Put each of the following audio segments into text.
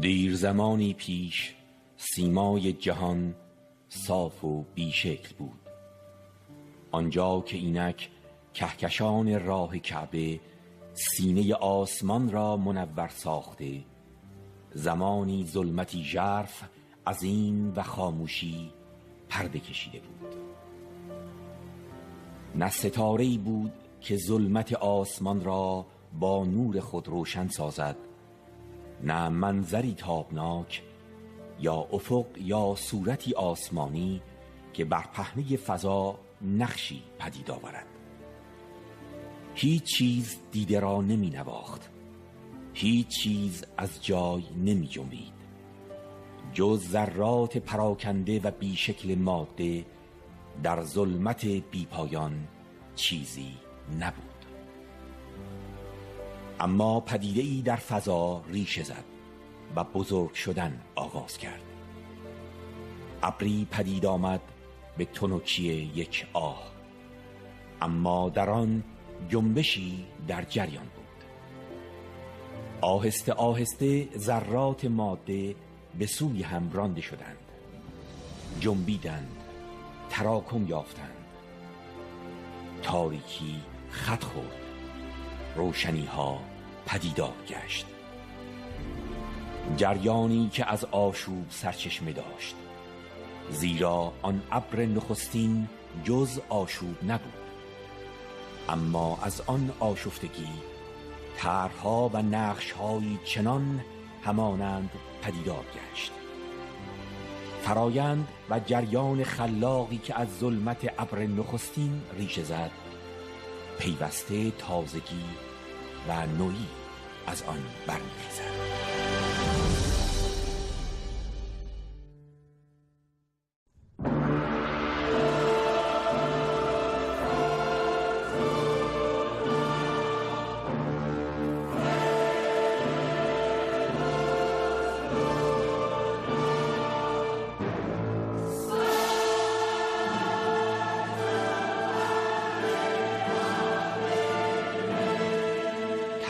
دیر زمانی پیش سیمای جهان صاف و بیشکل بود، آنجا که اینک کهکشان راه کعبه سینه آسمان را منور ساخته، زمانی ظلمتی ژرف عظیم و خاموشی پرده کشیده بود. نه ستاره‌ای بود که ظلمت آسمان را با نور خود روشن سازد، نه منظری تابناک یا افق یا صورتی آسمانی که بر پهنه فضا نقشی پدید آورد. هیچ چیز دیده را نمی نواخت، هیچ چیز از جای نمی جنبید، جز ذرات پراکنده و بیشکل ماده در ظلمت بیپایان چیزی نبود. اما پدیده‌ای در فضا ریشه زد و بزرگ شدن آغاز کرد. ابری پدید آمد به تنکی یک آه، اما در آن جنبشی در جریان بود. آهسته آهسته ذرات ماده به سوی هم رانده شدند، جنبیدند، تراکم یافتند. تاریکی خط خورد، روشنی ها پدیدار گشت. جریانی که از آشوب سرچشمه داشت، زیرا آن ابر نخستین جز آشوب نبود، اما از آن آشفتگی طرح‌ها و نقش‌هایی چنان همانند پدیدار گشت. فرایند و جریان خلاقی که از ظلمت ابر نخستین ریشه زد، پیوسته تازگی و نوعی از آن برمی‌خیزد.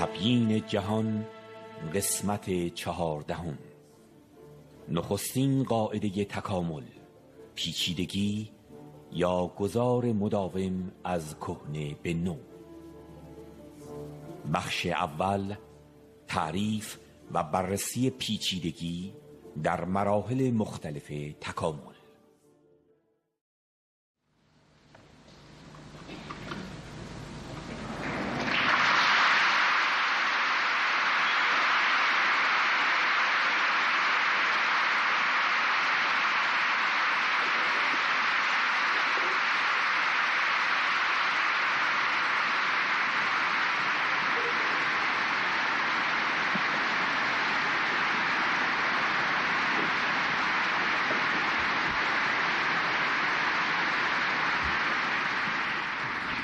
تبیین جهان قسمت 14. نخستین قاعده تکامل، پیچیدگی یا گذار مداوم از کهنه به نو. بخش اول، تعریف و بررسی پیچیدگی در مراحل مختلف تکامل.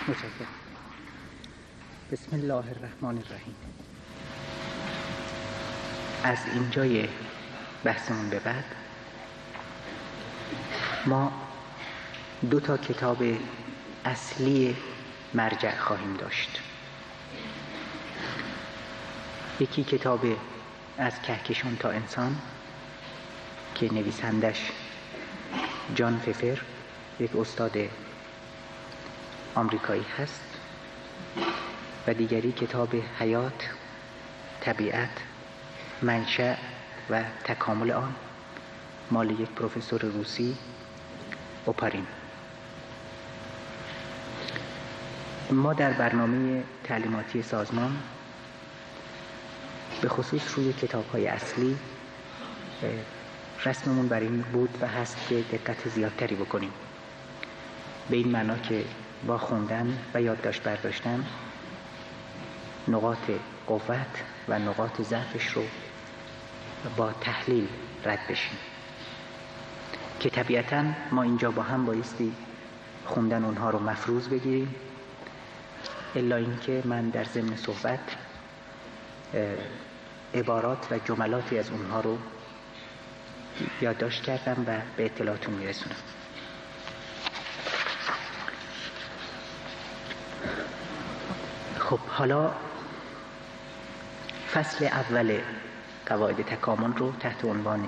متشکرم. بسم الله الرحمن الرحیم. از اینجای بحثمون به بعد ما 2 کتاب اصلی مرجع خواهیم داشت. یکی کتاب از کهکشان تا انسان که نویسندش جان ففر، یک استاد آمریکایی هست، و دیگری کتاب حیات، طبیعت، منشأ و تکامل آن، مال یک پروفسور روسی، اوپارین. ما در برنامه تعلیماتی سازمان به خصوص روی کتاب‌های اصلی رسممون بر این بود و هست که دقت زیادتری بکنیم، به این معنا که با خوندن و یادداشت برداشتن نقاط قوت و نقاط ضعفش رو با تحلیل رد بشیم، که طبیعتاً ما اینجا با هم بایستی خوندن اونها رو مفروض بگیریم، الا اینکه من در ضمن صحبت عبارات و جملاتی از اونها رو یادداشت کردم و به اطلاعاتون میرسونم. خب حالا فصل اول قواعد تکامل رو تحت عنوان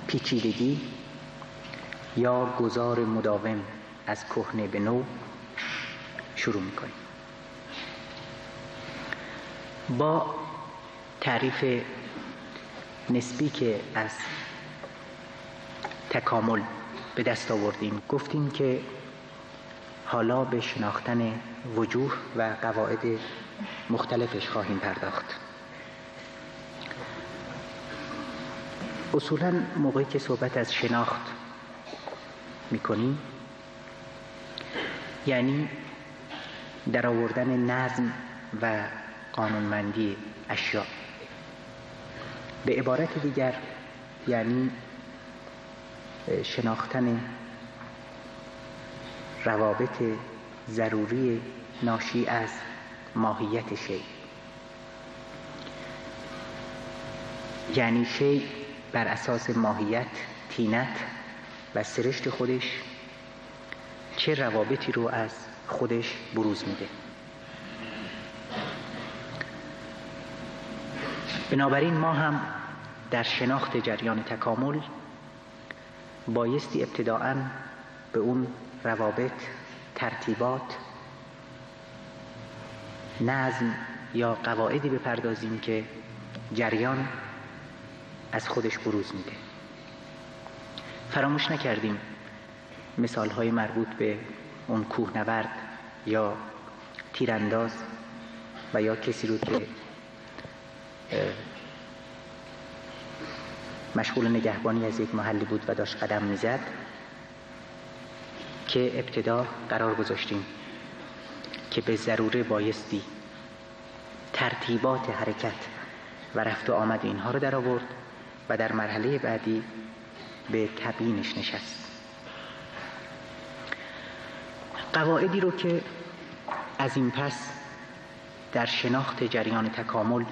پیچیدگی یا گذار مداوم از کهنه به نو شروع می‌کنیم. با تعریف نسبی که از تکامل به دست آوردیم گفتیم که حالا به شناختن وجوه و قواعد مختلفش خواهیم پرداخت. اصولاً موقعی که صحبت از شناخت میکنیم یعنی در آوردن نظم و قانونمندی اشیاء. به عبارت دیگر یعنی شناختن روابط ضروری ناشی از ماهیت شیء، یعنی شیء بر اساس ماهیت، طینت و سرشت خودش چه روابطی رو از خودش بروز میده. بنابراین ما هم در شناخت جریان تکامل بایستی ابتداءً به اون روابط، ترتیبات، نظم یا قواعدی بپردازیم که جریان از خودش بروز میده. فراموش نکردیم مثالهای مربوط به اون کوهنورد یا تیرانداز و یا کسی رو که مشغول نگهبانی از یک محلی بود و داشت قدم میزد که ابتدا قرار گذاشتیم که به ضروره بایستی ترتیبات حرکت و رفت و آمد اینها رو در آورد و در مرحله بعدی به تبیینش نشست. قواعدی رو که از این پس در شناخت جریان تکامل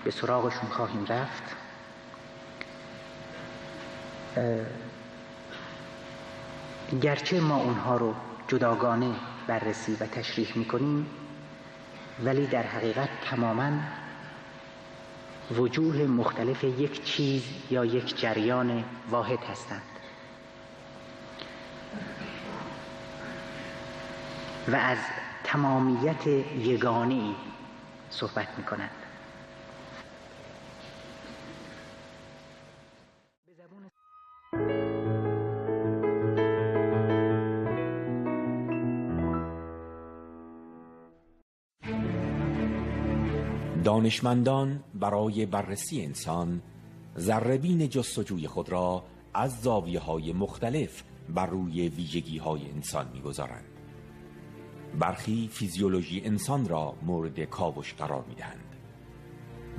به سراغشون خواهیم رفت گرچه ما اونها رو جداگانه بررسی و تشریح میکنیم ولی در حقیقت تماماً وجوه مختلف یک چیز یا یک جریان واحد هستند و از تمامیت یگانه‌ای صحبت میکنند. دانشمندان برای بررسی انسان ذره‌بین جستجوی خود را از زاویه‌های مختلف بر روی ویژگی‌های انسان می‌گذارند. برخی فیزیولوژی انسان را مورد کاوش قرار می‌دهند.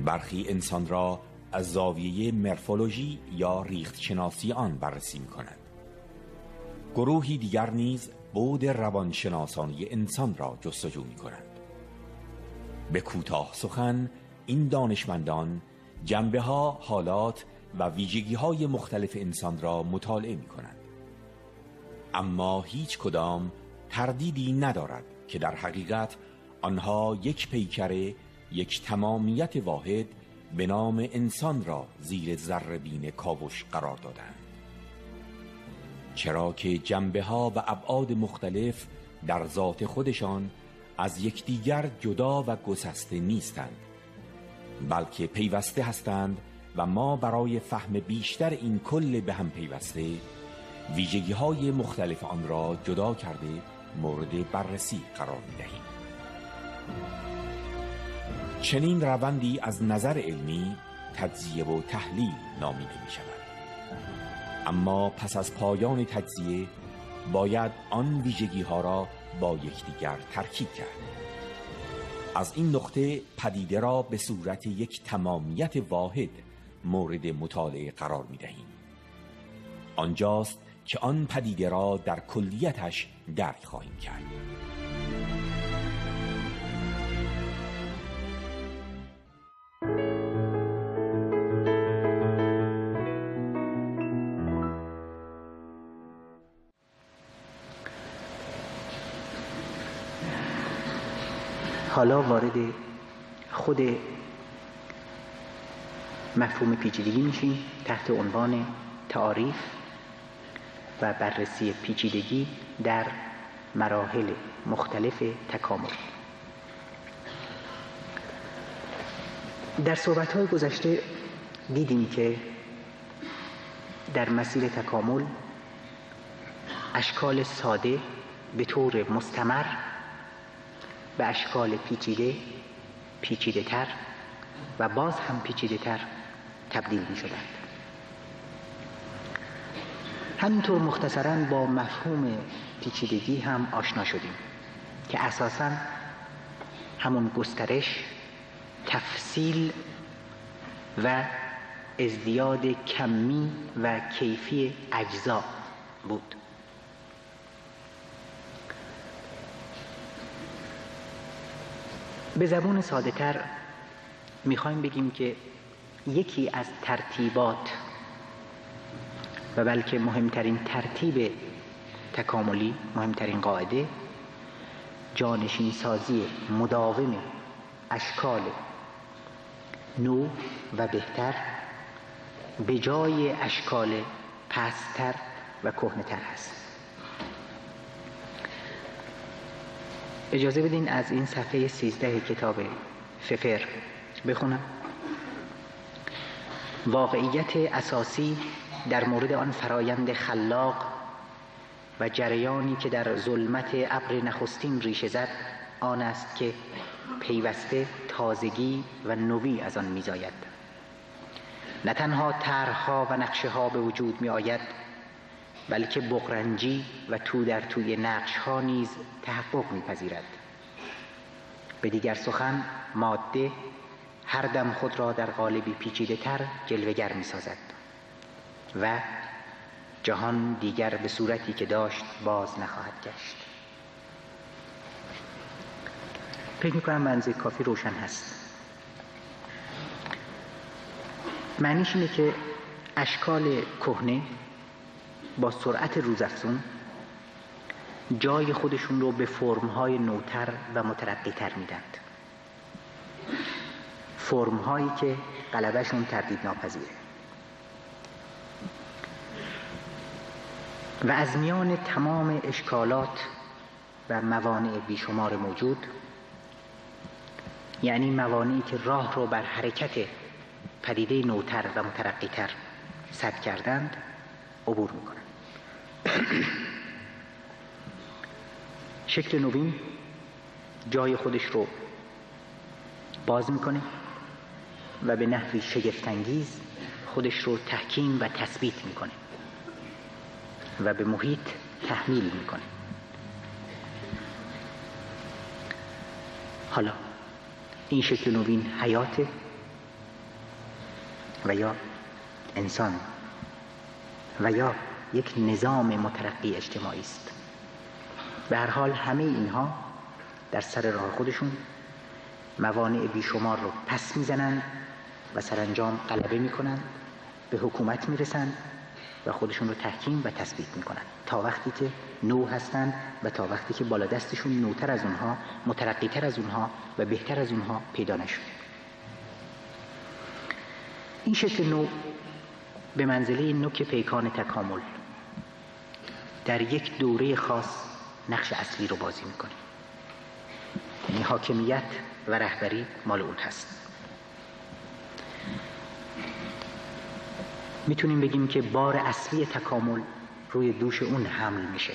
برخی انسان را از زاویه مرفولوژی یا ریختشناسی آن بررسی می‌کنند. گروهی دیگر نیز بعد روانشناسانی انسان را جستجو می‌کنند. به کوتاه سخن این دانشمندان جنبه‌ها، حالات و ویژگی‌های مختلف انسان را مطالعه می‌کنند. اما هیچ کدام تردیدی ندارد که در حقیقت آنها یک پیکره، یک تمامیت واحد به نام انسان را زیر ذره‌بین کاوش قرار دادند. چرا که جنبه‌ها و ابعاد مختلف در ذات خودشان از یکدیگر جدا و گسسته نیستند، بلکه پیوسته هستند و ما برای فهم بیشتر این کل به هم پیوسته ویژگی‌های مختلف آن را جدا کرده مورد بررسی قرار می‌دهیم. چنین روندی از نظر علمی تجزیه و تحلیل نامیده می‌شود. اما پس از پایان تجزیه باید آن ویژگی‌ها را با یکدیگر ترکیب کرد. از این نقطه پدیده را به صورت یک تمامیت واحد مورد مطالعه قرار می‌دهیم. آنجاست که آن پدیده را در کلیتش درک خواهیم کرد. حالا وارد خود مفهوم پیچیدگی میشیم تحت عنوان تعاریف و بررسی پیچیدگی در مراحل مختلف تکامل. در صحبت‌های گذشته دیدیم که در مسیر تکامل اشکال ساده به طور مستمر به اشکال پیچیده‌تر و باز هم پیچیده‌تر تبدیل می‌شدند. همینطور مختصراً با مفهوم پیچیدگی هم آشنا شدیم که اساساً همون گسترش، تفصیل و ازدیاد کمی و کیفی اجزا بود. به زبان ساده تر میخوایم بگیم که یکی از ترتیبات و بلکه مهمترین ترتیب تکاملی، مهمترین قاعده، جانشین سازی مداوم اشکال نو و بهتر به جای اشکال پست‌تر و کهنه‌تر است. اجازه بدین از این صفحه 13 کتاب ففر بخونم. واقعیت اساسی در مورد آن فرایند خلاق و جریانی که در ظلمت ابر نخستین ریشه زد آن است که پیوسته تازگی و نوی از آن می‌زاید. نه تنها طرح‌ها و نقشه‌ها به وجود می‌آید، بلکه بغرنجی و تو در توی نقش‌ها نیز تحقق می‌پذیرد. به دیگر سخن ماده هر دم خود را در قالبی پیچیده‌تر جلوه‌گر می‌سازد و جهان دیگر به صورتی که داشت باز نخواهد گشت. فکر می‌کنم منظور کافی روشن هست. معنیش اینه که اشکال کهنه با سرعت روزافزون جای خودشون رو به فرم‌های نوتر و مترقی‌تر میدند. فرم‌هایی که غلبه‌شون تردید ناپذیره. و از میان تمام اشکالات و موانع بیشمار موجود، یعنی موانعی که راه رو بر حرکت پدیده نوتر و مترقی‌تر سد کردند، عبور میکنند. شکل نوین جای خودش رو باز میکنه و به نحوی شگفت‌انگیز خودش رو تحکیم و تثبیت میکنه و به محیط تحمیل میکنه. حالا این شکل نوین حیاته و یا انسان و یا یک نظام مترقی اجتماعی است. به هر حال همه اینها در سر راه خودشون موانع بیشمار رو پس میزنند و سرانجام غلبه میکنند، به حکومت میرسند و خودشون رو تحکیم و تثبیت میکنند تا وقتی که نو هستند و تا وقتی که بالا دستشون نوتر از اونها، مترقی‌تر از اونها و بهتر از اونها پیدا نشد. این شکل نو به منزله نوک پیکان تکامل در یک دوره خاص نقش اصلی رو بازی میکنه. یعنی حاکمیت و رهبری مال اون هست. میتونیم بگیم که بار اصلی تکامل روی دوش اون حمل میشه،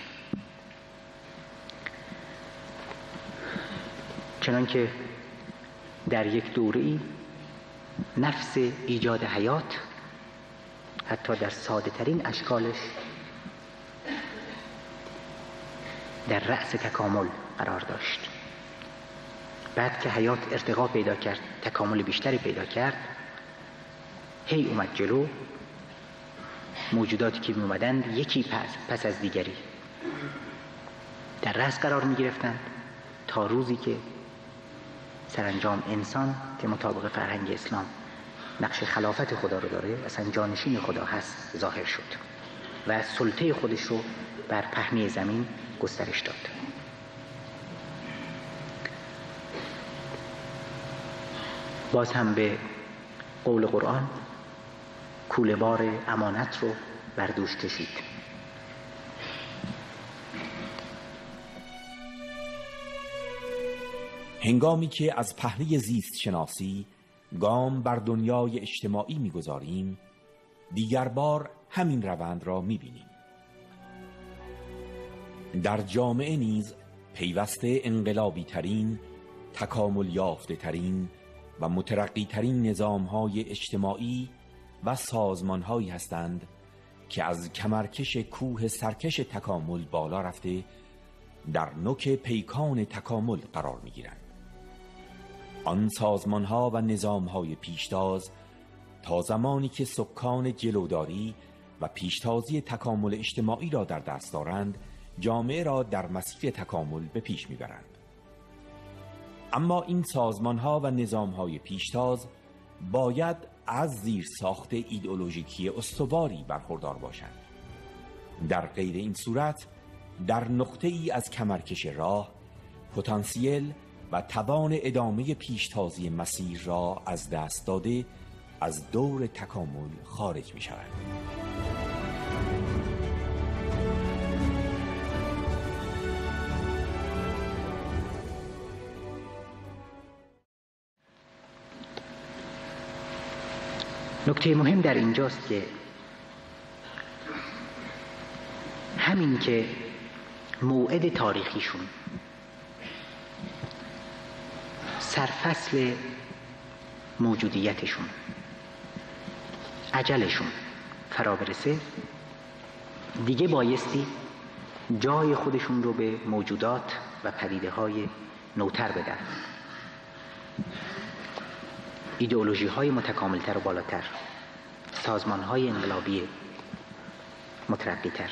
چنانکه در یک دوره‌ای نفس ایجاد حیات حتی در ساده ترین اشکالش در رأس تکامل قرار داشت. بعد که حیات ارتقا پیدا کرد، تکامل بیشتری پیدا کرد، هی اومد جلو، موجوداتی که می اومدند یکی پس از دیگری در رأس قرار می گرفتند تا روزی که سرانجام انسان که مطابق فرهنگ اسلام نقش خلافت خدا رو داره، اصلا جانشین خدا هست، ظاهر شد و سلطه خودش رو بر پهنه زمین گسترش داد. باز هم به قول قرآن کوله بار امانت رو بر دوش کشید. هنگامی که از پهنه زیست شناسی گام بر دنیای اجتماعی می‌گذاریم، دیگر بار همین روند را می‌بینیم. در جامعه نیز پیوسته انقلابی ترین، تکامل یافته ترین و مترقی ترین نظام‌های اجتماعی و سازمان‌هایی هستند که از کمرکش کوه سرکش تکامل بالا رفته در نوک پیکان تکامل قرار می‌گیرند. آن سازمان‌ها و نظام‌های پیشتاز تا زمانی که سکان جلوداری و پیشتازی تکامل اجتماعی را در دست دارند، جامعه را در مسیر تکامل به پیش می‌برند. اما این سازمان‌ها و نظام‌های پیشتاز باید از زیرساخت ایدئولوژیکی استواری برخوردار باشند. در غیر این صورت در نقطه‌ای از کمرکش راه، پتانسیل و توان ادامه پیشتازی مسیر را از دست داده از دور تکامل خارج می‌شوند. نکته مهم در اینجاست که همین که موعد تاریخیشون، سرفصل موجودیتشون، اجلشون فرا برسه، دیگه بایستی جای خودشون رو به موجودات و پدیده‌های نوتر بدن. ایدئولوژی‌های متکاملتر و بالاتر، سازمان‌های انقلابی مترقی‌تر،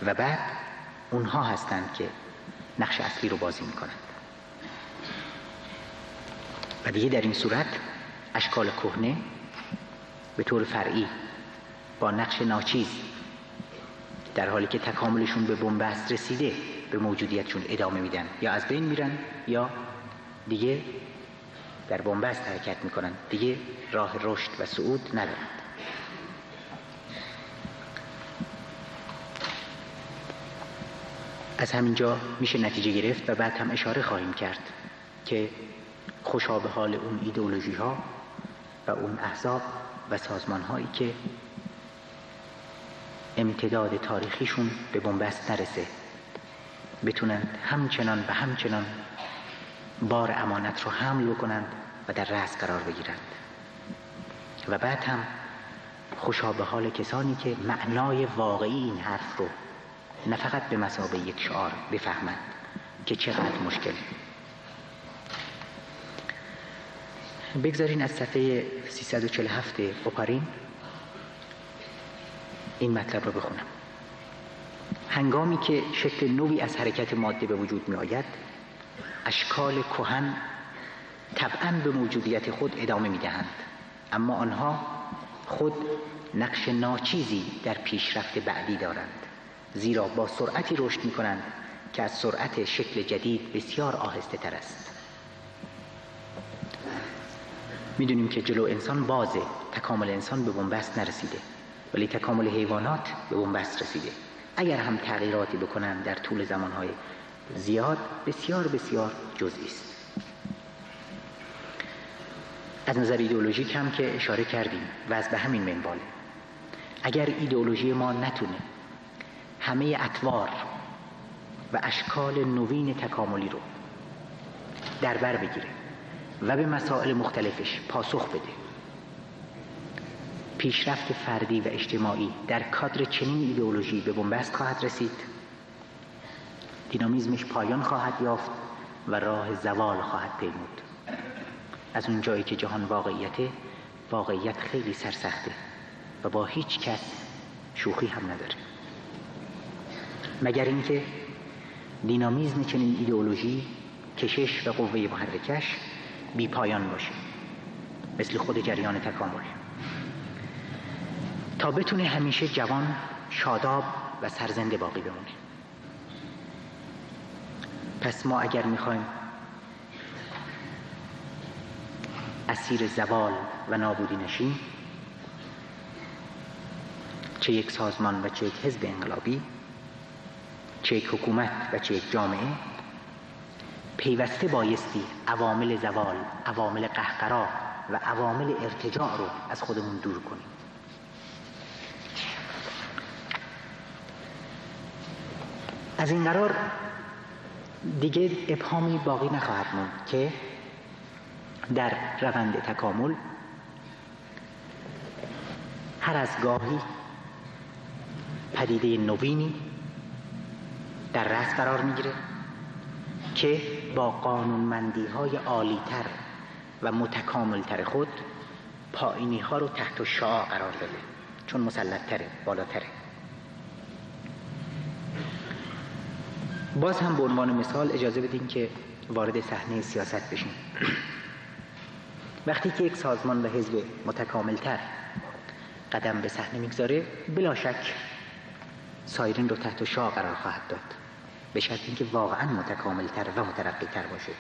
و بعد اونها هستند که نقش اصلی رو بازی می‌کنند. و دیگه در این صورت اشکال کهنه به طور فرعی با نقش ناچیز در حالی که تکاملشون به بنبست رسیده به موجودیتشون ادامه میدن، یا از بین میرن یا دیگه در بنبست حرکت میکنن، دیگه راه رشد و صعود ندارند. از همینجا میشه نتیجه گرفت و بعد هم اشاره خواهیم کرد که خوشا به حال اون ایدئولوژی ها و اون احزاب و سازمان هایی که امتداد تاریخیشون به بنبست نرسه، بتونند همچنان و همچنان بار امانت رو حمل بکنند و در رأس قرار بگیرند. و بعد هم خوشا به حال کسانی که معنای واقعی این حرف رو نه فقط به مثابه یک شعار بفهمند که چقدر مشکل. بگذارین از صفحه 347 اوپارین این مطلب رو بخونم. هنگامی که شکل نوعی از حرکت ماده به وجود می آید، اشکال کهن طبعاً به موجودیت خود ادامه می دهند، اما آنها خود نقش ناچیزی در پیشرفت بعدی دارند، زیرا با سرعتی رشد می کنند که از سرعت شکل جدید بسیار آهسته تر است. می دونیم که جلو انسان بازه، تکامل انسان به بنبست نرسیده، ولی تکامل حیوانات به بنبست رسیده. اگر هم تغییراتی بکنند در طول زمانهای زیاد، بسیار بسیار جزئی است. از نظر ایدئولوژیک هم که اشاره کردیم و از به همین منواله، اگر ایدئولوژی ما نتونه همه اطوار و اشکال نوین تکاملی رو در بر بگیره و به مسائل مختلفش پاسخ بده، پیشرفت فردی و اجتماعی در کادر چنین ایدئولوژی به بنبست خواهد رسید، دینامیزمش پایان خواهد یافت و راه زوال خواهد پیمود. از اون جایی که جهان واقعیت خیلی سرسخته و با هیچ کس شوخی هم نداره، مگر اینکه دینامیزم چنین ایدئولوژی، کشش و قوه محرکش بی پایان باشه، مثل خود جریان تکامل، تا بتونه همیشه جوان، شاداب و سرزنده باقی بمونه. پس ما اگر میخوایم اسیر زوال و نابودی نشیم، چه یک سازمان و چه یک حزب انقلابی، چه یک حکومت و چه یک جامعه، پیوسته بایستی عوامل زوال، عوامل قهقرا و عوامل ارتجاع رو از خودمون دور کنیم. از این قرار دیگه ابهامی باقی نخواهد موند که در روند تکامل هر از گاهی پدیده نوینی در رأس قرار میگیره که با قانونمندی‌های عالی‌تر و متکامل‌تر خود پایینی‌ها رو تحت الشعاع قرار داده، چون مسلط‌تره، بالاتره. باز هم به عنوان مثال اجازه بدین که وارد صحنه سیاست بشیم. وقتی که یک سازمان و حزب متکامل‌تر قدم به صحنه میگذاره، بلا شک سایرین رو تحت الشعاع قرار خواهد داد، به شرط اینکه واقعا متکامل‌تر و مترقی‌تر باشه،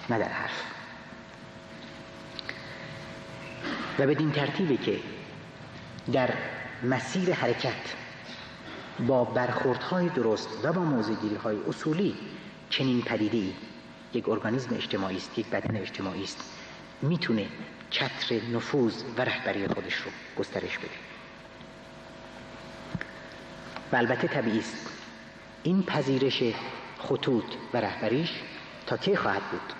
نه در حرف. و بدین ترتیبه که در مسیر حرکت با برخوردهای درست و با موضع‌گیری‌های اصولی چنین پدیده‌ای، یک ارگانیسم اجتماعی است، یک بدن اجتماعی است، میتونه چتر نفوذ و رهبری خودش رو گسترش بده. و البته طبیعی است این پذیرش خطوط و رهبریش تا کی خواهد بود؟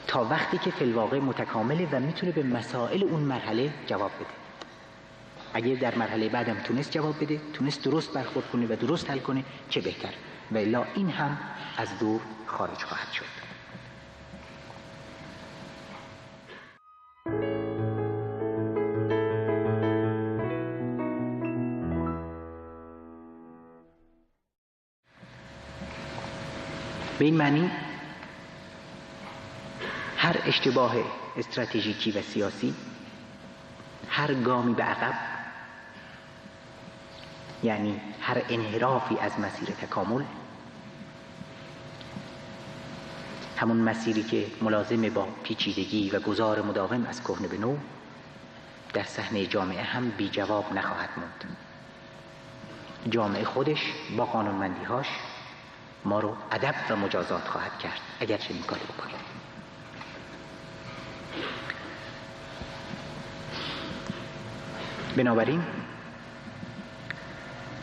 تا وقتی که فی الواقع متکامله و میتونه به مسائل اون مرحله جواب بده. اگر در مرحله بعدم تونست جواب بده، تونست درست برخورد کنه و درست حل کنه، چه بهتر. و الا این هم از دور خارج خواهد شد. به این معنی هر اشتباه استراتژیکی و سیاسی، هر گامی به عقب، یعنی هر انحرافی از مسیر تکامل، همون مسیری که ملازم با پیچیدگی و گذار مداوم از کهنه به نو، در صحنه جامعه هم بی جواب نخواهد موند. جامعه خودش با قانونمندی‌هاش ما رو ادب و مجازات خواهد کرد اگر چنین کاری بکنیم. بنابراین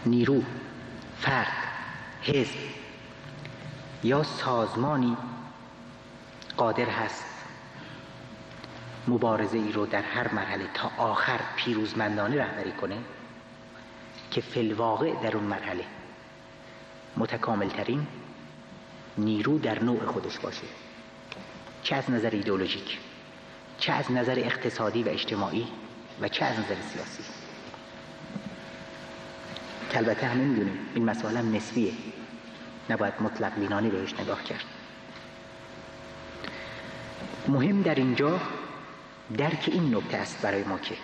نیرو، فرد، حزب یا سازمانی قادر هست مبارزه ای رو در هر مرحله تا آخر پیروزمندانه رهبری کنه که فی الواقع در اون مرحله متکامل ترین نیرو در نوع خودش باشه، چه از نظر ایدئولوژیک، چه از نظر اقتصادی و اجتماعی و چه از نظر سیاسی. که البته همه میدونیم این مسئله هم نسبیه، نباید مطلق بینانه بهش نگاه کرد. مهم در اینجا درک این نکته است برای ما که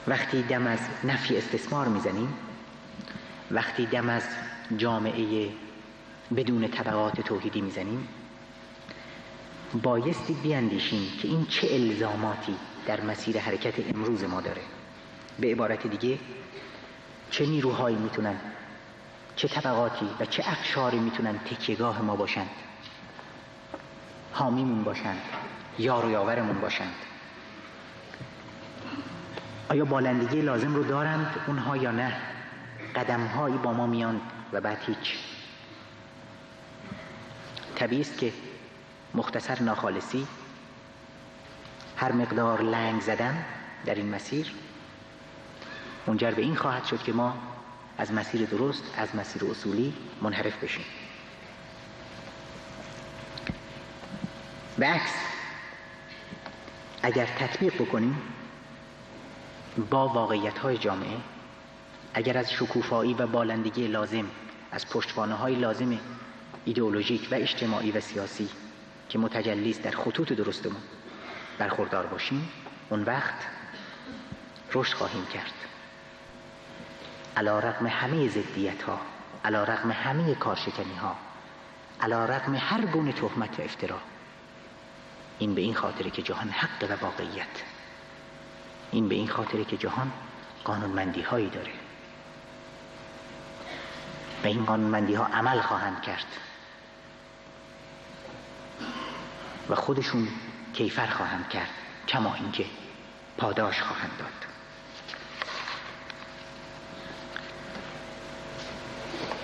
وقتی دم از نفی استثمار میزنیم، وقتی دم از جامعه بدون طبقات توحیدی میزنیم، بایستی بیاندیشیم که این چه الزاماتی در مسیر حرکت امروز ما داره. به عبارت دیگه چه نیروهایی میتونن، چه طبقاتی و چه اقشاری میتونن تکیهگاه ما باشند، حامیمون باشند، یار و یاورمون باشند. آیا بالندگی لازم رو دارند اونها یا نه؟ قدم‌هایی با ما میان و بعد هیچ. طبیعی است که مختصر ناخالصی، هر مقدار لنگ زدن در این مسیر منجر به این خواهد شد که ما از مسیر درست، از مسیر اصولی منحرف بشیم. به عکس اگر تطبیق بکنیم با واقعیت‌های جامعه، اگر از شکوفایی و بالندگی لازم، از پشتوانه‌های لازم ایدئولوژیک و اجتماعی و سیاسی که متجلی است در خطوط درستمون برخوردار باشیم، اون وقت رشد خواهیم کرد. علی‌رغم همه ضدیت‌ها، علی‌رغم همه کارشکنی‌ها، علی‌رغم هر گونه تهمت و افترا، این به این خاطره که جهان حق و واقعیت، این به این خاطره که جهان قانونمندی هایی داره و این قانونمندی ها عمل خواهند کرد و خودشون کیفر خواهند کرد، کما اینکه پاداش خواهند داد.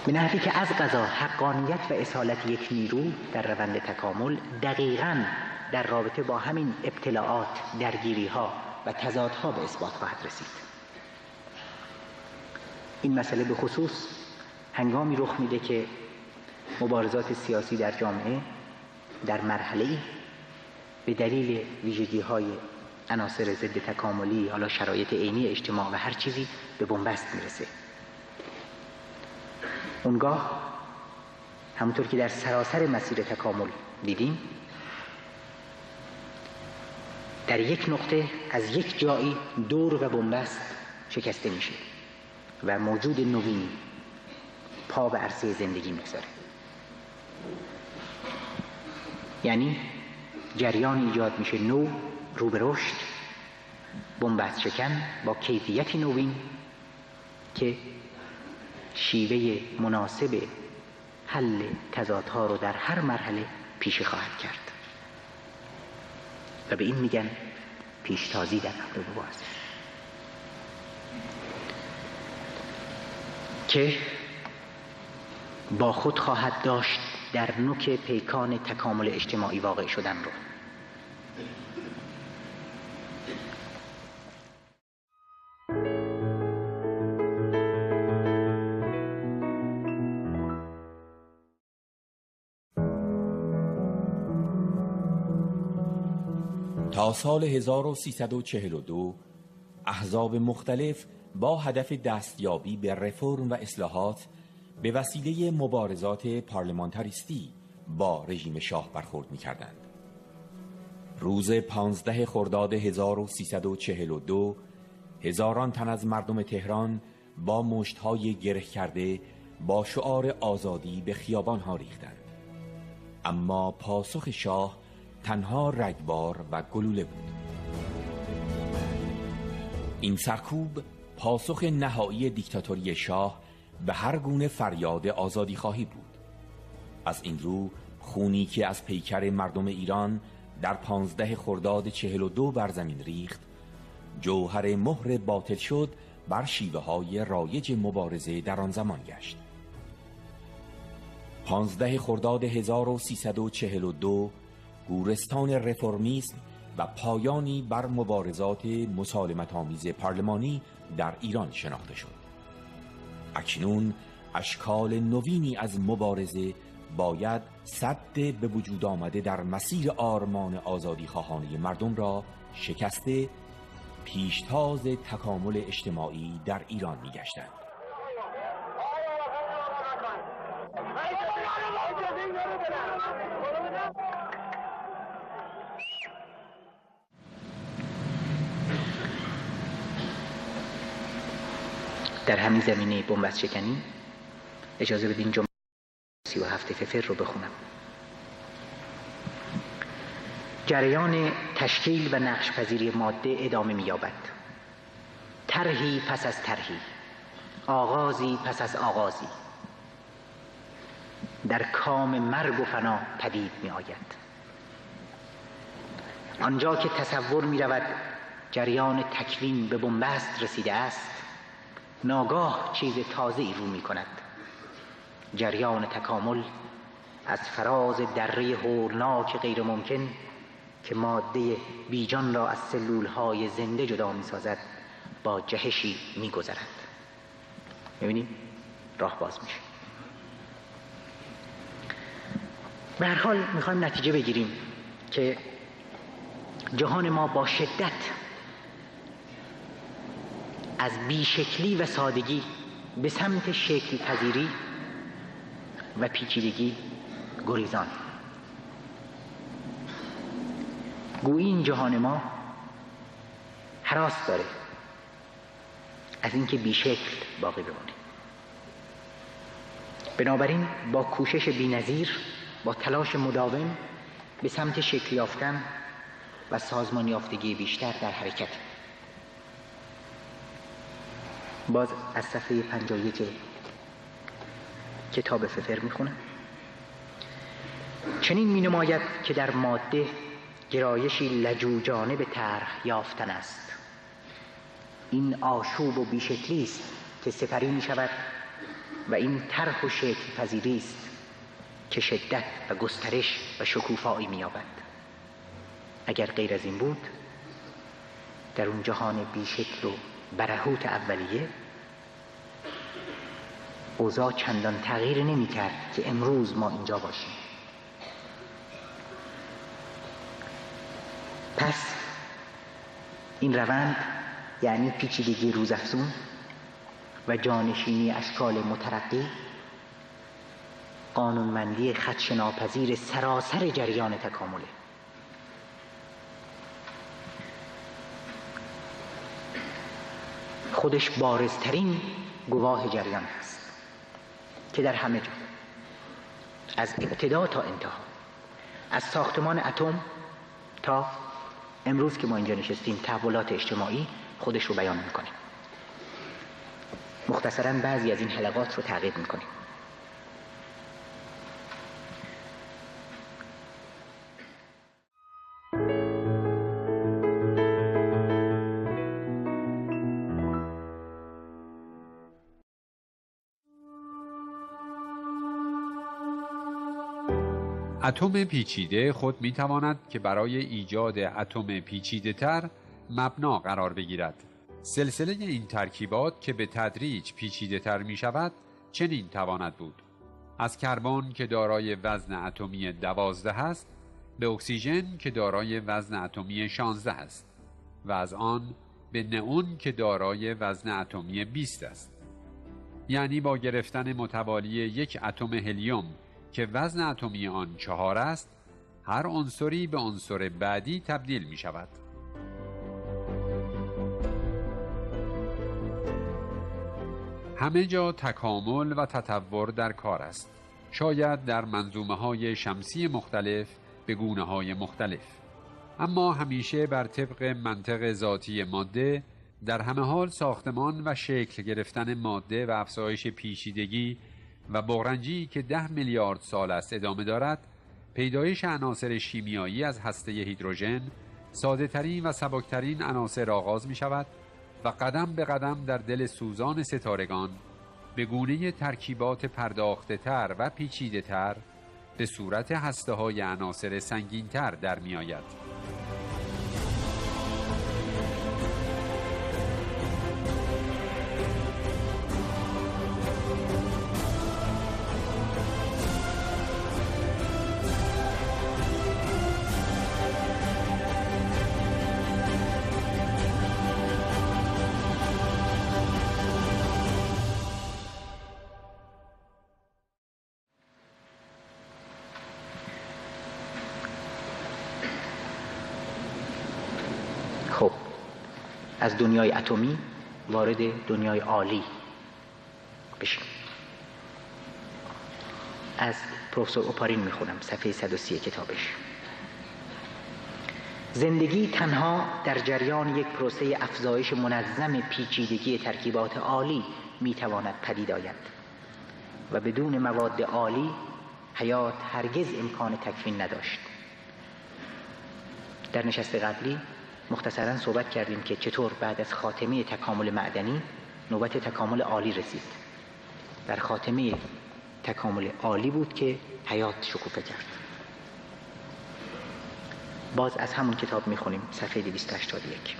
به نحوی که از قضا حقانیت و اصالت یک نیرو در روند تکامل دقیقاً در رابطه با همین ابتلاعات، درگیری‌ها و تضادها به اثبات خواهد رسید. این مسئله به خصوص هنگامی رخ میده که مبارزات سیاسی در جامعه در مرحله‌ای به دلیل ویژگی‌های عناصر ضد تکاملی، حالا شرایط عینی اجتماع و هر چیزی به بنبست میرسه. اونگاه همونطور که در سراسر مسیر تکامل دیدیم، در یک نقطه از یک جایی دور و بنبست شکسته میشه و موجود نوین پا به عرصه زندگی میگذاره. یعنی جریان ایجاد میشه نو، رو به رشد، بنبست شکن با کیفیتی نوین که شیوه مناسب حل تضادها رو در هر مرحله پیشه خواهد کرد و به این میگن پیشتازی در امر مبارزه، که با خود خواهد داشت در نوک پیکان تکامل اجتماعی واقع شدن رو. تا سال 1342 احزاب مختلف با هدف دستیابی به رفرم و اصلاحات به وسیله مبارزات پارلمانتاریستی با رژیم شاه برخورد می‌کردند. روز 15 خرداد 1342 هزاران تن از مردم تهران با مشت‌های گره کرده با شعار آزادی به خیابان‌ها ریختند. اما پاسخ شاه تنها رگبار و گلوله بود. این سرکوب پاسخ نهایی دیکتاتوری شاه به هر گونه فریاد آزادی خواهی بود. از این رو خونی که از پیکر مردم ایران در 15 خرداد 42 بر زمین ریخت، جوهر مهر باطل شد بر شیوه های رایج مبارزه در آن زمان گشت. 15 خرداد 1342 گورستان رفرمیسم و پایانی بر مبارزات مسالمت‌آمیز پارلمانی در ایران شناخته شد. اکنون اشکال نوینی از مبارزه باید سد به وجود آمده در مسیر آرمان آزادی خواهانه مردم را شکسته پیشتاز تکامل اجتماعی در ایران می‌گشتند. در همین زمینه بنبست شکنی اجازه بدین جمله 37 ففر رو بخونم. جریان تشکیل و نقش پذیری ماده ادامه می‌یابد. طرحی پس از طرحی، آغازی پس از آغازی در کام مرگ و فنا پدید می‌آید. آنجا که تصور می‌رود جریان تکوین به بنبست رسیده است، ناگاه چیز تازه‌ای رو می‌کند. جریان تکامل از فراز دره هولناک غیر ممکن که ماده بیجان را از سلول‌های زنده جدا می‌سازد با جهشی می‌گذرد. می‌بینیم راه باز میشه. به هر حال می‌خوایم نتیجه بگیریم که جهان ما با شدت از بیشکلی و سادگی به سمت شکل پذیری و پیچیدگی گریزان. گویی این جهان ما هراس داره از اینکه بیشکل باقی بمونه. بنابراین با کوشش بی‌نظیر، با تلاش مداوم به سمت شکل یافتن و سازمان یافتگی بیشتر در حرکت. باز از صفحه 51 کتاب ففر میخونم. چنین می نماید که در ماده گرایشی لجوجانه به طرح یافتن است. این آشوب و بیشکلی است که سپری می شود و این طرح و شکل پذیری است که شدت و گسترش و شکوفایی می یابد. اگر غیر از این بود، در اون جهان بیشکل و برهوت اولیه اوضاع چندان تغییر نمی کرد که امروز ما اینجا باشیم. پس این روند یعنی پیچیدگی روزافزون و جانشینی اشکال مترقی، قانونمندی خدشه‌ناپذیر سراسر جریان تکامله. خودش بارزترین گواه جریان است که در همه جا، از ابتدا تا انتها، از ساختمان اتم تا امروز که ما اینجا نشستیم، تحولات اجتماعی خودش رو بیان میکنه. مختصراً بعضی از این حلقات رو تعقیب میکنیم. اتم پیچیده خود میتواند که برای ایجاد اتم پیچیده تر مبنا قرار بگیرد. سلسله این ترکیبات که به تدریج پیچیده تر می شود چنین تواند بود: از کربن که دارای وزن اتمی 12 است به اکسیژن که دارای وزن اتمی 16 است و از آن به نئون که دارای وزن اتمی 20 است. یعنی با گرفتن متوالی یک اتم هلیوم که وزن اتمی آن 4 است، هر عنصری به عنصر بعدی تبدیل می شود. همه جا تکامل و تطور در کار است، شاید در منظومه‌های شمسی مختلف به گونه‌های مختلف، اما همیشه بر طبق منطق ذاتی ماده. در همه حال ساختمان و شکل گرفتن ماده و افزایش پیچیدگی و بغرنجی که 10 میلیارد سال است ادامه دارد، پیدایش عناصر شیمیایی از هسته هیدروژن، ساده ترین و سبکترین عناصر آغاز می شود و قدم به قدم در دل سوزان ستارگان به گونه ترکیبات پرداخته تر و پیچیده تر به صورت هسته های عناصر سنگین تر در می آید. خب، از دنیای اتمی وارد دنیای عالی بشیم. از پروفسور اوپارین میخونم، صفحه 130 کتابش. زندگی تنها در جریان یک پروسه افزایش منظم پیچیدگی ترکیبات عالی میتواند پدید آید و بدون مواد عالی حیات هرگز امکان تکوین نداشت. در نشست قبلی مختصراً صحبت کردیم که چطور بعد از خاتمه تکامل معدنی نوبت تکامل عالی رسید. در خاتمه تکامل عالی بود که حیات شکوفه کرد. باز از همون کتاب میخونیم، صفحه 281.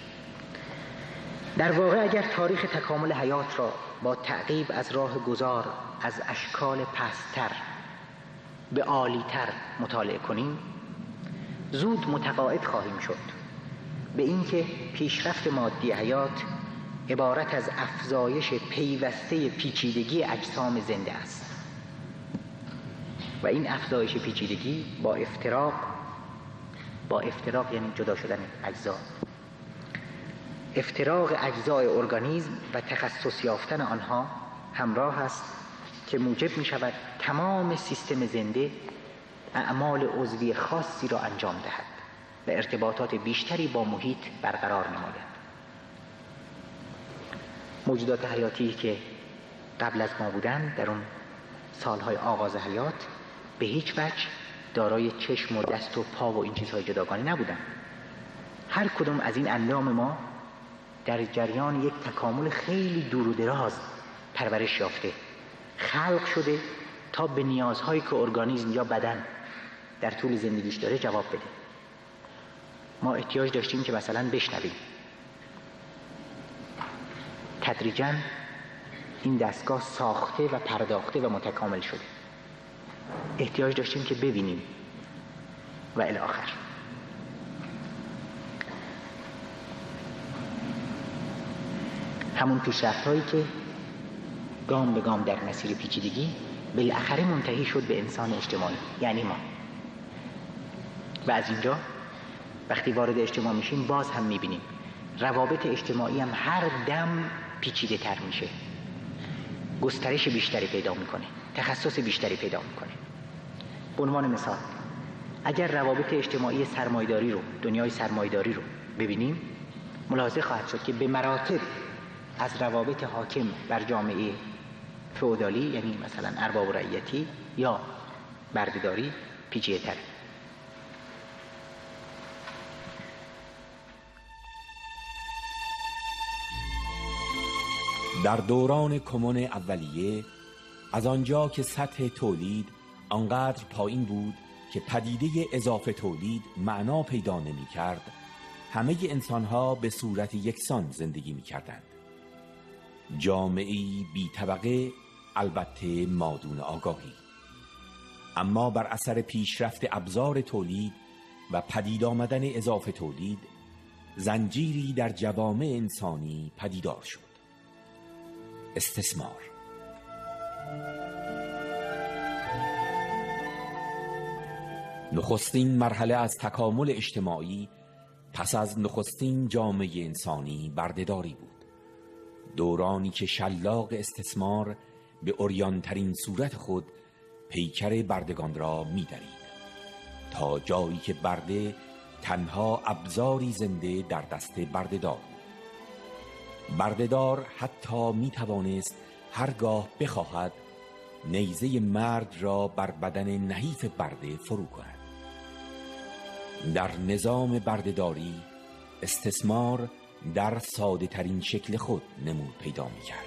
در واقع اگر تاریخ تکامل حیات را با تعقیب از راه گذار از اشکال پست‌تر به عالی‌تر مطالعه کنیم، زود متقاعد خواهیم شد به اینکه پیشرفت مادی حیات عبارت از افزایش پیوسته پیچیدگی اجسام زنده است و این افزایش پیچیدگی با افتراق یعنی جدا شدن اجزا، افتراق اجزای ارگانیسم و تخصص یافتن آنها همراه است که موجب می شود تمام سیستم زنده اعمال عضوی خاصی را انجام دهد و ارتباطات بیشتری با محیط برقرار نماید. موجودات حیاتی که قبل از ما بودند در اون سالهای آغاز حیات به هیچ وجه دارای چشم و دست و پا و این چیزهای جداگانه نبودند. هر کدوم از این اندام ما در جریان یک تکامل خیلی دور و دراز پرورش یافته، خلق شده تا به نیازهایی که ارگانیسم یا بدن در طول زندگیش داره جواب بده. ما احتیاج داشتیم که مثلا بشنویم. تدریجاً این دستگاه ساخته و پرداخته و متکامل شده. احتیاج داشتیم که ببینیم و الی آخر. همون پیشرفت‌هایی که گام به گام در مسیر پیچیدگی بالاخره منتهی شد به انسان اجتماعی، یعنی ما. و از اینجا وقتی وارد اجتماع میشیم باز هم میبینیم روابط اجتماعی هم هر دم پیچیده تر میشه، گسترش بیشتری پیدا میکنه، تخصص بیشتری پیدا میکنه. به عنوان مثال اگر روابط اجتماعی سرمایه‌داری رو، دنیای سرمایه‌داری رو ببینیم، ملاحظه خواهد شد که به مراتب از روابط حاکم بر جامعه فئودالی، یعنی مثلا ارباب و رعیتی یا بردهداری، پیچیده‌تر. در دوران کمون اولیه، از آنجا که سطح تولید آنقدر پایین بود که پدیده اضافه تولید معنا پیدا نمی کرد، همه انسانها به صورت یکسان زندگی می کردند. جامعه‌ای بی طبقه، البته مادون آگاهی. اما بر اثر پیشرفت ابزار تولید و پدید آمدن اضافه تولید، زنجیری در جوامع انسانی پدیدار شد: استثمار. نخستین مرحله از تکامل اجتماعی پس از نخستین جامعه انسانی بردهداری بود. دورانی که شلاق استثمار به عریان‌ترین صورت خود پیکر بردگان را می‌درید، تا جایی که برده تنها ابزاری زنده در دست بردهدار. بردهدار حتی می‌توانست هرگاه بخواهد نیزه مرد را بر بدن نحیف برده فرو کند. در نظام بردهداری استثمار در ساده ترین شکل خود نمود پیدا می کرد.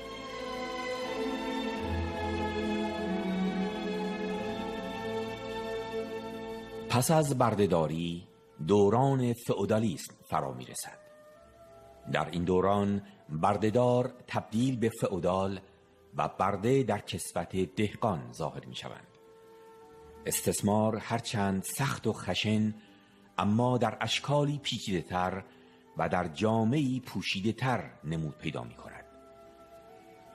پس از بردهداری دوران فئودالیسم فرا می رسد. در این دوران بردهدار تبدیل به فئودال و برده در کسوت دهقان ظاهر می شوند. استثمار هرچند سخت و خشن، اما در اشکالی پیچیده تر و در جامعه‌ای پوشیده تر نمود پیدا می کند.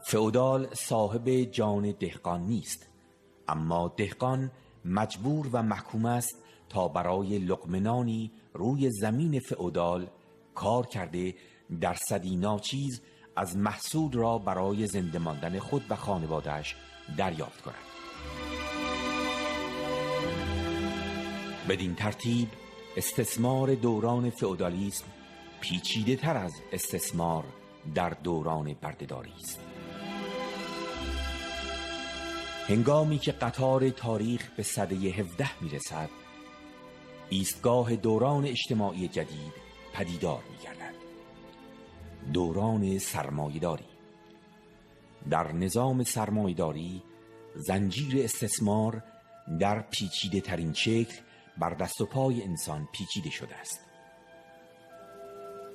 فئودال صاحب جان دهقان نیست، اما دهقان مجبور و محکوم است تا برای لقمه روی زمین فئودال کار کرده درصدی ناچیز از محصول را برای زنده ماندن خود و خانواده‌اش دریافت کند. بدین ترتیب استثمار دوران فئودالیسم پیچیده تر از استثمار در دوران بردهداری است. هنگامی که قطار تاریخ به سده 17 میرسد، ایستگاه دوران اجتماعی جدید پدیدار می‌گردد: دوران سرمایه‌داری. در نظام سرمایه‌داری زنجیر استثمار در پیچیده ترین شکل بر دست و پای انسان پیچیده شده است.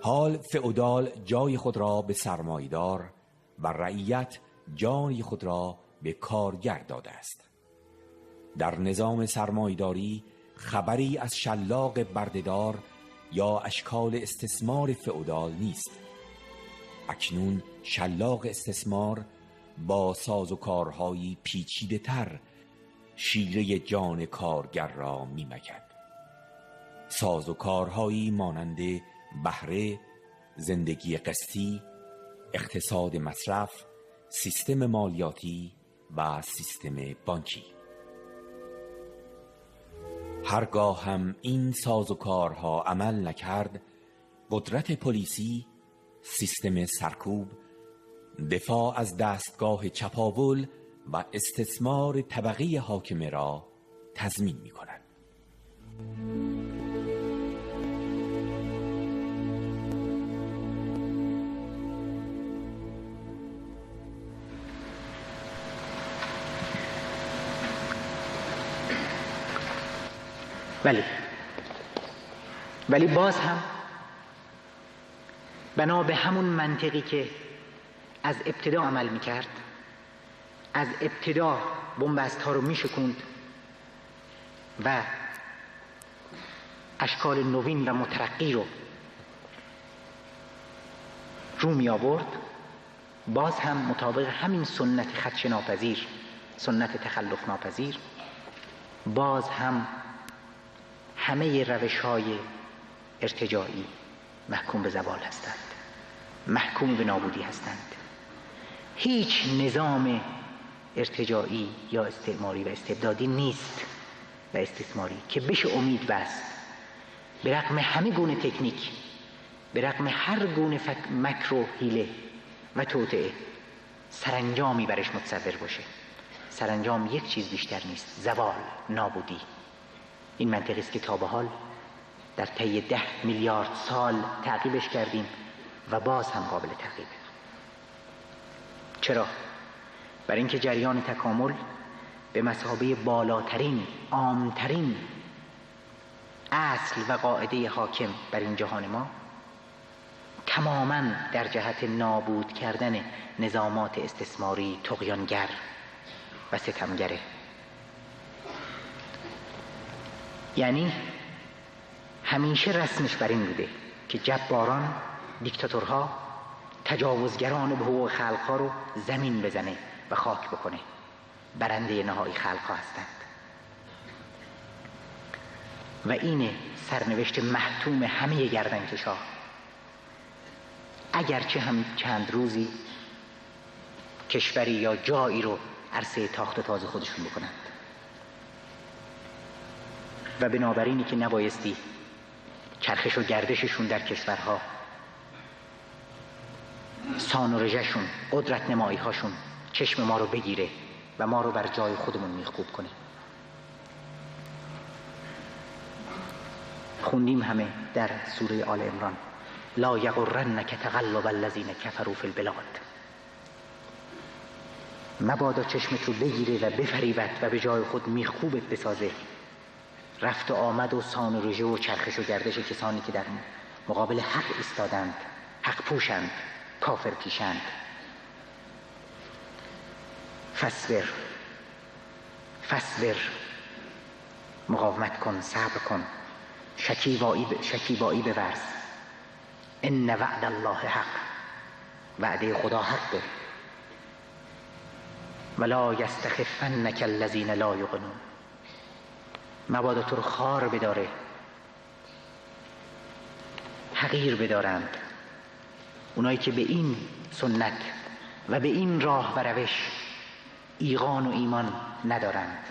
حال فئودال جای خود را به سرمایه‌دار و رعیت جای خود را به کارگر داده است. در نظام سرمایه‌داری خبری از شلاق بردهدار یا اشکال استثمار فئودال نیست. اکنون شلاق استثمار با سازوکارهایی پیچیده تر شیره جان کارگر را می‌مکد. سازوکارهایی مانند بهره، زندگی قسطی، اقتصاد مصرف، سیستم مالیاتی و سیستم بانکی. هرگاه هم این سازوکارها عمل نکرد، قدرت پلیسی، سیستم سرکوب، دفاع از دستگاه چپاول و استثمار طبقه حاکمه را تضمین می کند. ولی باز هم بنا به همون منطقی که از ابتدا عمل میکرد، از ابتدا بنبست ها رو میشکوند و اشکال نوین و مترقی رو می آورد، باز هم مطابق همین سنت خدشه ناپذیر، سنت تخلف ناپذیر، باز هم همه روش‌های ارتجاعی محکوم به زوال هستند، محکوم به نابودی هستند. هیچ نظام ارتجاعی یا استعماری و استبدادی نیست و استثماری که بشه امید بست به رغم همه گونه تکنیک، به رغم هر گونه مکر و حیله و توطئه سرانجامی برش متصور باشه. سرانجام یک چیز بیشتر نیست، زوال، نابودی. این منطقی است که تا به حال در طی 10 میلیارد سال تعقیبش کردیم و باز هم قابل تعقیبه. چرا؟ برای اینکه جریان تکامل به مثابه بالاترین، عامترین اصل و قاعده حاکم بر این جهان ما تماماً در جهت نابود کردن نظامات استثماری، طغیانگر و ستمگره. یعنی همیشه رسمش بر این بوده که جباران، دیکتاتورها، تجاوزگران به حقوق خلقها رو زمین بزنه و خاک بکنه. برنده نهایی خلقها هستند و این سرنوشت محتوم همه گردنکشا. اگرچه هم چند روزی کشوری یا جایی رو عرصه تاخت و تاز خودشون بکنند و بنابراینی که نبایستی چرخش و گردششون در کشورها، سان و رژه‌شون، قدرت نمایی هاشون چشم ما رو بگیره و ما رو بر جای خودمون میخکوب کنه. خوندیم همه در سوره آل عمران: لا یغرنک تقلب الذین کفروا فی البلاد. مبادا چشمت رو بگیره و بفریبت و به جای خود میخکوبت بسازه رفت و آمد و سان و رژه و چرخش و گردش کسانی که در مقابل حق ایستادند، حق پوشند، کافر پیشند. فصبر، مقاومت کن، صبر کن، شکیبایی بورز. ان وعد الله حق، وعده خدا حقه. ولا یستخفنک الذین لا یوقنون. مبادا تو رو خار بداره، حقیر بدارند اونایی که به این سنت و به این راه و روش ایقان و ایمان ندارند.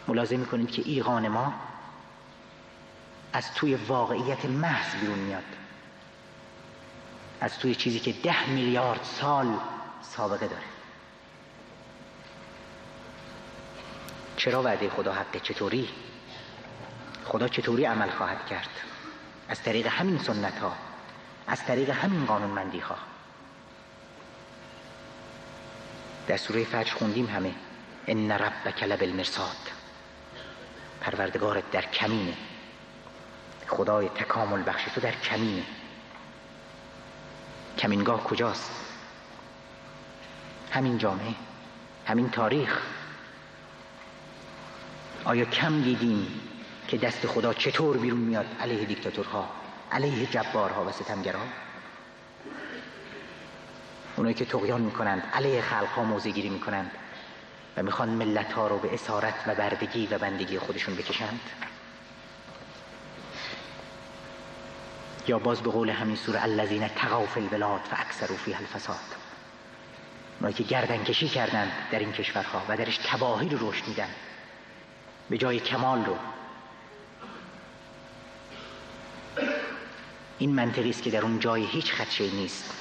ملاحظه میکنید که ایقان ما از توی واقعیت محض بیرون میاد، از توی چیزی که 10 میلیارد سال سابقه داره. چرا وعده خدا حقه؟ چطوری؟ خدا چطوری عمل خواهد کرد؟ از طریق همین سنت ها، از طریق همین قانونمندی ها. در سوره فجر خوندیم همه: ان ربک لبالمرصاد. پروردگارت در کمینه، خدای تکامل بخش تو در کمینه. کمینگاه کجاست؟ همین جامعه، همین تاریخ. آیا کم دیدیم که دست خدا چطور بیرون میاد علیه دیکتاتورها، علیه جبارها و ستمگرها؟ اونایی که طغیان میکنند، علیه خلقها موضع گیری میکنند و میخوان ملتها رو به اسارت و بردگی و بندگی خودشون بکشند. یا باز به قول همین سوره: الذین طغوا فی البلاد فاکثروا فیها الفساد. اونایی که گردن کشی کردند در این کشورها و درش تباهی رو رشد میدن به جای کمال رو. این منطقی است که در اون جای هیچ خدشه‌ای نیست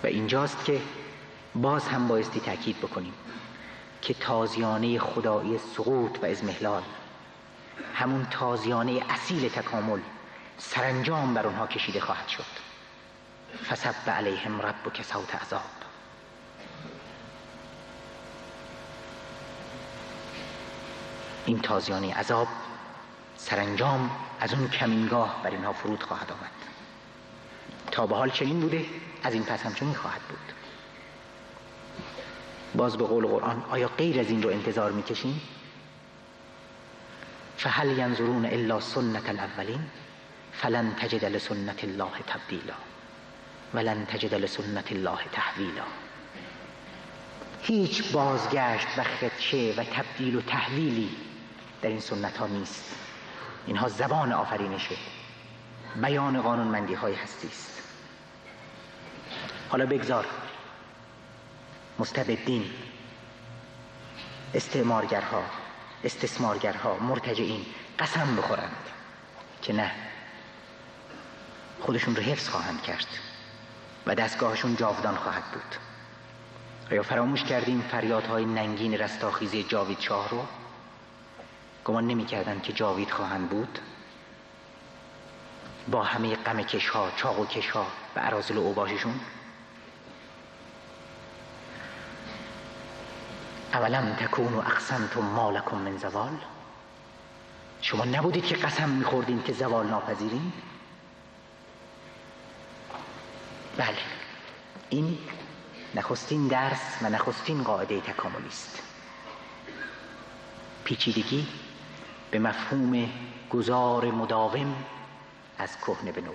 و اینجاست که باز هم بایستی تأکید بکنیم که تازیانه خدایی سقوط و اضمحلال، همون تازیانه اصیل تکامل، سرانجام بر اونها کشیده خواهد شد. فصب علیهم ربک صوت عذاب. این تازیانه عذاب سرانجام از اون کمینگاه بر اینها فرود خواهد آمد. تا به حال چنین بوده، از این پس هم چنین خواهد بود. باز به قول قرآن، آیا غیر از این رو انتظار میکشیم؟ فهل ینظرون الا سنت الاولین فلن تجد لسنت الله تبدیلا ولن تجد لسنت الله تحویلا. هیچ بازگشت و خدشه و تبدیل و تحویلی در این سنت ها نیست. اینها زبان آفرینشه، بیان قانونمندی های هستی است. حالا بگذار مستبدین، استعمارگرها، استثمارگرها، مرتجعین قسم بخورند که نه، خودشون رو حفظ خواهند کرد و دستگاهشون جاودان خواهد بود. آیا فراموش کردیم فریادهای ننگین رستاخیزی جاوید شاه رو؟ گمان نمی کردند که جاوید خواهند بود با همه غم کشها، چاق و کشها و اراذل و اوباششون؟ اولم تکونوا اقسمتم ما لکم من زوال. شما نبودید که قسم میخوردین که زوال ناپذیرین؟ بله، این نخستین درس و نخستین قاعده تکاملی است. پیچیدگی به مفهوم گذار مداوم از کهنه به نو.